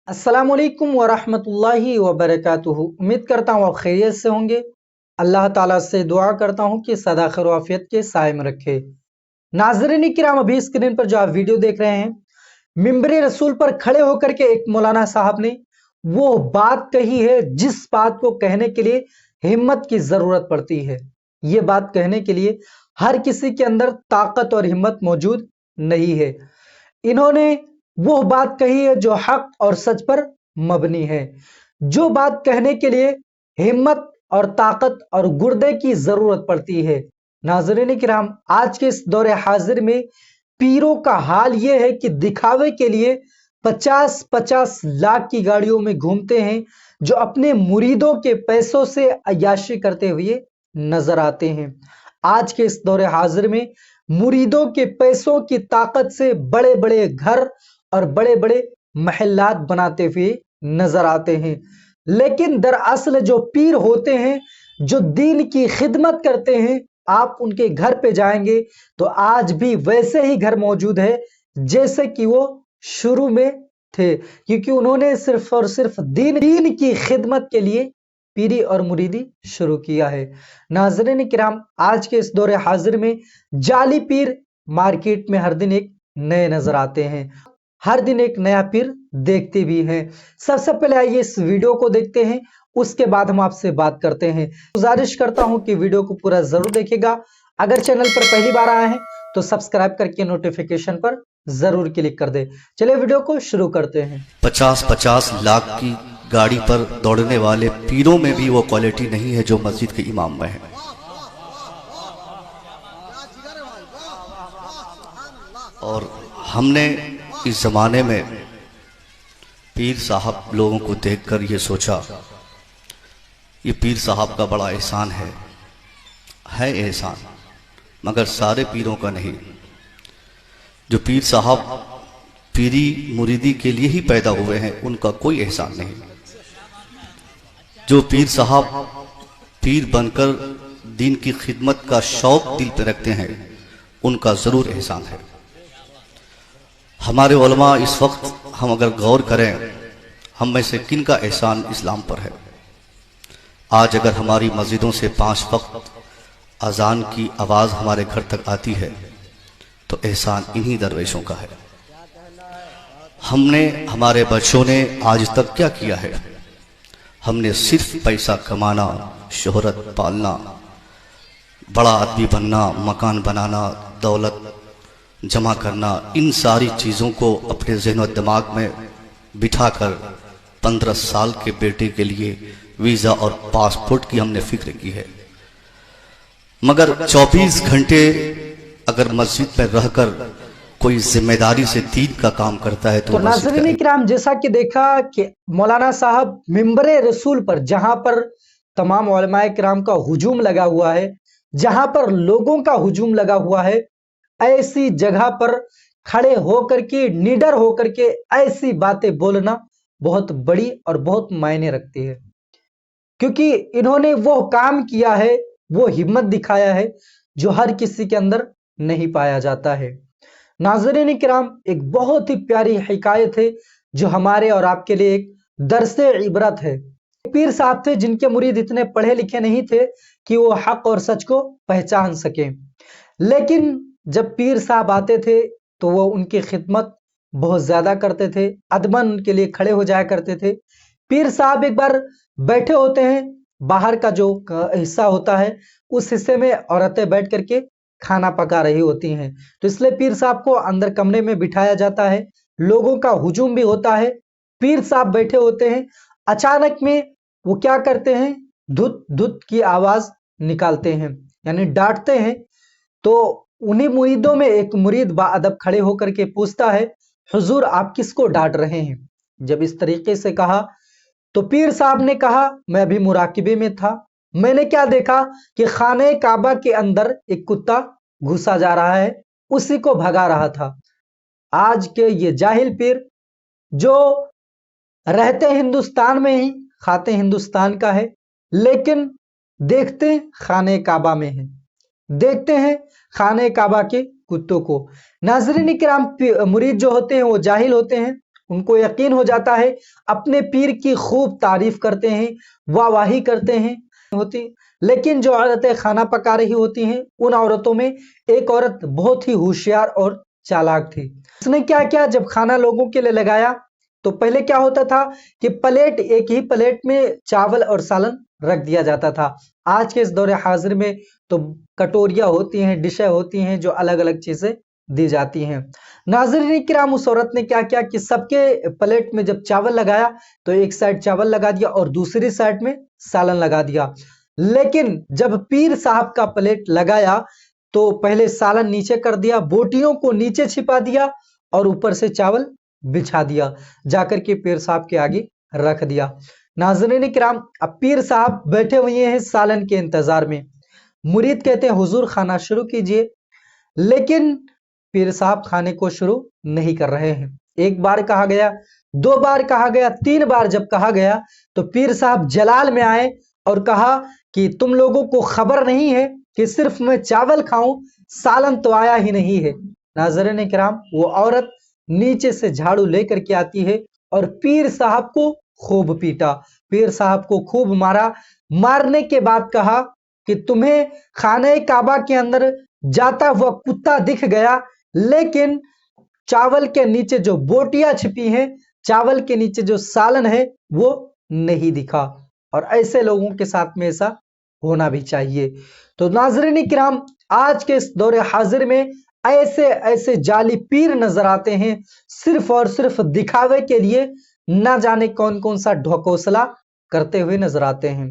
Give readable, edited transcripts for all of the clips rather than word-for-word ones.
अस्सलामुअलैकुम वरहमतुल्लाहि वबरकातुहू। उम्मीद करता हूँ आप खैरियत से होंगे। अल्लाह ताला से दुआ करता हूँ कि सदा खैर आफियत के साए में रखे। नाज़रीन किराम, अभी स्क्रीन पर जो आप वीडियो देख रहे हैं, मिंबरे रसूल पर खड़े होकर के एक मौलाना साहब ने वो बात कही है जिस बात को कहने के लिए हिम्मत की जरूरत पड़ती है। ये बात कहने के लिए हर किसी के अंदर ताकत और हिम्मत मौजूद नहीं है। इन्होंने वो बात कही है जो हक और सच पर मबनी है। जो बात कहने के लिए हिम्मत और ताकत और गुर्दे की जरूरत पड़ती है। नाज़रीन किराम, आज के इस दौरे हाजिर में पीरों का हाल ये है कि दिखावे के लिए 50-50 लाख की गाड़ियों में घूमते हैं, जो अपने मुरीदों के पैसों से अय्याशी करते हुए नजर आते हैं। आज के इस दौरे हाजिर में मुरीदों के पैसों की ताकत से बड़े बड़े घर और बड़े बड़े महल्लात बनाते हुए नजर आते हैं, लेकिन दरअसल जो पीर होते हैं, जो दीन की खिदमत करते हैं, आप उनके घर पे जाएंगे तो आज भी वैसे ही घर मौजूद है जैसे कि वो शुरू में थे, क्योंकि उन्होंने सिर्फ और सिर्फ दीन की खिदमत के लिए पीरी और मुरीदी शुरू किया है। नाज़रीन किराम, आज के इस दौरे हाजिर में जाली पीर मार्केट में हर दिन एक नए नजर आते हैं, हर दिन एक नया पीर देखते भी हैं। सबसे पहले आइए इस वीडियो को देखते हैं, उसके बाद हम आपसे बात करते हैं। गुजारिश करता हूं कि वीडियो को पूरा जरूर देखिएगा। अगर चैनल पर पहली बार आए हैं तो सब्सक्राइब करके नोटिफिकेशन पर जरूर क्लिक कर दे। चलिए वीडियो को शुरू करते हैं। 50-50 लाख की गाड़ी पर दौड़ने वाले पीरों में भी वो क्वालिटी नहीं है जो मस्जिद के इमाम में है। और हमने इस जमाने में पीर साहब लोगों को देखकर ये सोचा, ये पीर साहब का बड़ा एहसान है एहसान, मगर सारे पीरों का नहीं। जो पीर साहब पीरी मुरीदी के लिए ही पैदा हुए हैं उनका कोई एहसान नहीं। जो पीर साहब पीर बनकर दीन की खिदमत का शौक दिल पे रखते हैं उनका जरूर एहसान है। हमारे उलमा इस वक्त हम अगर गौर करें, हम में से किन का एहसान इस्लाम पर है। आज अगर हमारी मस्जिदों से 5 वक्त अजान की आवाज़ हमारे घर तक आती है तो एहसान इन्हीं दरवेशों का है। हमने, हमारे बच्चों ने आज तक क्या किया है? हमने सिर्फ पैसा कमाना, शोहरत पालना, बड़ा आदमी बनना, मकान बनाना, दौलत जमा करना, इन सारी चीज़ों को अपने ज़हन और दिमाग में बिठाकर 15 साल के बेटे के लिए वीज़ा और पासपोर्ट की हमने फिक्र की है। मगर 24 घंटे अगर मस्जिद में रहकर कोई जिम्मेदारी से दीन का काम करता है तो नाज़रीन किराम, जैसा कि देखा कि मौलाना साहब मिंबरे रसूल पर, जहां पर तमाम उलमाए किराम का हुजूम लगा हुआ है, जहां पर लोगों का हुजूम लगा हुआ है, ऐसी जगह पर खड़े होकर के, निडर होकर के ऐसी बातें बोलना बहुत बड़ी और बहुत मायने रखती है, क्योंकि इन्होंने वो काम किया है, वो हिम्मत दिखाया है जो हर किसी के अंदर नहीं पाया जाता है। नाज़रीन किराम, एक बहुत ही प्यारी हिकायत है जो हमारे और आपके लिए एक दरसे इबरत है। पीर साहब थे जिनके मुरीद इतने पढ़े लिखे नहीं थे कि वो हक और सच को पहचान सके, लेकिन जब पीर साहब आते थे तो वो उनकी खिदमत बहुत ज्यादा करते थे, अदमन उनके लिए खड़े हो जाया करते थे। पीर साहब एक बार बैठे होते हैं, बाहर का जो हिस्सा होता है उस हिस्से में औरतें बैठ करके खाना पका रही होती हैं, तो इसलिए पीर साहब को अंदर कमरे में बिठाया जाता है। लोगों का हुजूम भी होता है, पीर साहब बैठे होते हैं। अचानक में वो क्या करते हैं, धुत धुत की आवाज निकालते हैं, यानी डांटते हैं। तो उन्हीं मुरीदों में एक मुरीद बाअदब खड़े होकर के पूछता है, हुजूर आप किसको डांट रहे हैं? जब इस तरीके से कहा तो पीर साहब ने कहा, मैं अभी मुराकिबे में था, मैंने क्या देखा कि खाने काबा के अंदर एक कुत्ता घुसा जा रहा है, उसी को भगा रहा था। आज के ये जाहिल पीर जो रहते हिंदुस्तान में ही, खाते हिंदुस्तान का है, लेकिन देखते खाने काबा में है, देखते हैं खाने काबा के कुत्तों को। नाज़रीन किराम, मुरीद जो होते हैं वो जाहिल होते हैं, उनको यकीन हो जाता है, अपने पीर की खूब तारीफ करते हैं, वाहवाही करते हैं होती। लेकिन जो औरतें खाना पका रही होती हैं, उन औरतों में एक औरत बहुत ही होशियार और चालाक थी। उसने क्या किया, जब खाना लोगों के लिए लगाया तो पहले क्या होता था कि प्लेट, एक ही प्लेट में चावल और सालन रख दिया जाता था। आज के इस दौरे हाजिर में तो कटोरियां होती हैं, डिशें होती हैं जो अलग अलग चीजें दी जाती हैं। नाज़रीन किराम, उस औरत ने क्या किया कि सबके प्लेट में जब चावल लगाया तो एक साइड चावल लगा दिया और दूसरी साइड में सालन लगा दिया। लेकिन जब पीर साहब का प्लेट लगाया तो पहले सालन नीचे कर दिया, बोटियों को नीचे छिपा दिया और ऊपर से चावल बिछा दिया, जाकर के पीर साहब के आगे रख दिया। नाज़रीन किराम, अब पीर साहब बैठे हुए हैं सालन के इंतजार में। मुरीद कहते हैं हुजूर खाना शुरू कीजिए, लेकिन पीर साहब खाने को शुरू नहीं कर रहे हैं। एक बार कहा गया, दो बार कहा गया, तीन बार जब कहा गया तो पीर साहब जलाल में आए और कहा कि तुम लोगों को खबर नहीं है कि सिर्फ मैं चावल खाऊं, सालन तो आया ही नहीं है। नाज़रीन किराम, वो औरत नीचे से झाड़ू लेकर के आती है और पीर साहब को खूब पीटा, पीर साहब को खूब मारा। मारने के बाद कहा कि तुम्हें खाने काबा के अंदर जाता हुआ कुत्ता दिख गया, लेकिन चावल के नीचे जो बोटियां छिपी हैं, चावल के नीचे जो सालन है, वो नहीं दिखा। और ऐसे लोगों के साथ में ऐसा होना भी चाहिए। तो नाज़रीन किराम, आज के इस दौरे हाजिर में ऐसे ऐसे जाली पीर नजर आते हैं, सिर्फ और सिर्फ दिखावे के लिए ना जाने कौन कौन सा ढकोसला करते हुए नजर आते हैं।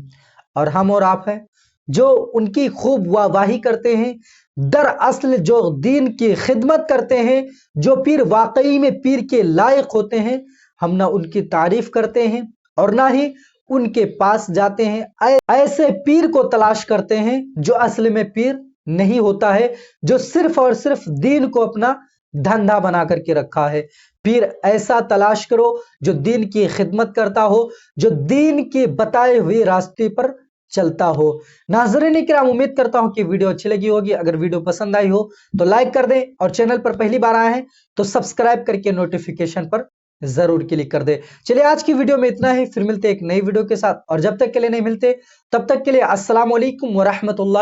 और हम और आप हैं जो उनकी खूब वाहवाही करते हैं, दरअसल जो दीन की खिदमत करते हैं, जो पीर वाकई में पीर के लायक होते हैं, हम ना उनकी तारीफ करते हैं और ना ही उनके पास जाते हैं। ऐसे पीर को तलाश करते हैं जो असल में पीर नहीं होता है, जो सिर्फ और सिर्फ दीन को अपना धंधा बना करके रखा है। पीर ऐसा तलाश करो जो दीन की खिदमत करता हो, जो दीन के बताए हुए रास्ते पर चलता हो। नाज़रीन किराम, उम्मीद करता हूं कि वीडियो अच्छी लगी होगी। अगर वीडियो पसंद आई हो तो लाइक कर दें और चैनल पर पहली बार आए हैं तो सब्सक्राइब करके नोटिफिकेशन पर जरूर क्लिक कर दे। चलिए आज की वीडियो में इतना ही, फिर मिलते एक नई वीडियो के साथ। और जब तक के लिए नहीं मिलते तब तक के लिए अस्सलाम वालेकुम व रहमतुल्लाह।